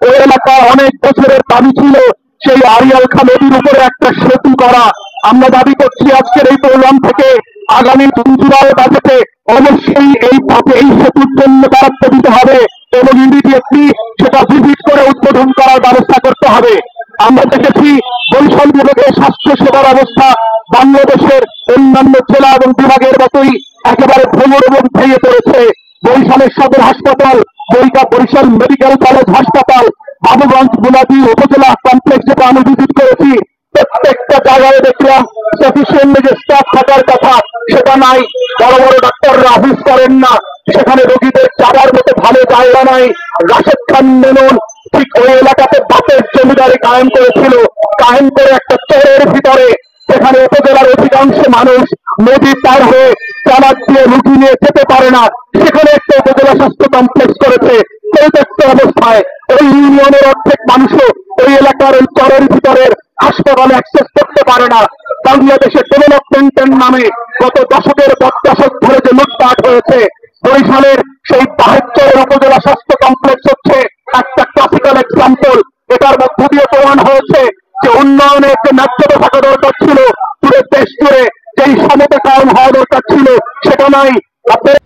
ওই এলাকায় অনেক বছরের দাবি ছিল সেই আড়িয়াল খাঁ নদীর উপরে একটা সেতু করা। আমরা দাবি করছি আজকের এই প্রোগ্রাম থেকে আগামী জুলাই বাজেটে অবশ্যই এই পথে এই সেতুর জন্য বরাদ্দ দিতে হবে এবং ইমিডিয়েটলি সেটা ভিজিট করে উদ্বোধন করার ব্যবস্থা করতে হবে। আমরা দেখেছি বরিশাল বিভাগের স্বাস্থ্য সেবার অবস্থা বাংলাদেশের অন্যান্য জেলা এবং বিভাগের মতোই একেবারে ভোমর এবং ভেঙে পড়েছে। বরিশালের সদর হাসপাতাল, বরিশাল মেডিকেল কলেজ হাসপাতাল, বাবুগঞ্জ বুনাদি উপজেলা কমপ্লেক্স যেটা আমি ভিজিট করেছি, প্রত্যেকটা জায়গায় দেখলাম সাফিসিয়েন্ট যে স্টাফ থাকার কথা সেটা নাই। বড় বড় ডাক্তাররা অফিস করেন না, সেখানে রোগীদের যাওয়ার মতো ভালো জায়গা নাই। রাশেদ খান মেনন ঠিক ওই এলাকাতে বাপের জমিদারি কায়েম করেছিল, কায়েম করে একটা চরের ভিতরে সেখানে উপজেলার অধিকাংশ মানুষ নদী পার হয়ে চালাক দিয়ে রুগী নিয়ে যেতে পারে না, সেখানে একটা উপজেলা স্বাস্থ্য কমপ্লেক্স করেছে। পরিত্যক্ত অবস্থায় ওই ইউনিয়নের অর্ধেক মানুষও ওই এলাকার ওই চরের ভিতরের হাসপাতালে অ্যাক্সেস করতে পারে না। বাংলাদেশের ডেভেলপমেন্টের নামে গত দশকের পর দশক ধরে যে লুটপাট হয়েছে, বরিশালের সেই বাহেশ্বরের উপজেলা স্বাস্থ্য কমপ্লেক্স হচ্ছে একটা ক্লাসিক্যাল এক্সাম্পল। এটার মধ্য দিয়ে প্রমাণ হয়েছে যে উন্নয়নের যে ন্যায্যতা থাকা দরকার ছিল পুরো দেশ জুড়ে, যেই সমতা কায়ম হওয়া দরকার ছিল সেটা নাই। আপনারা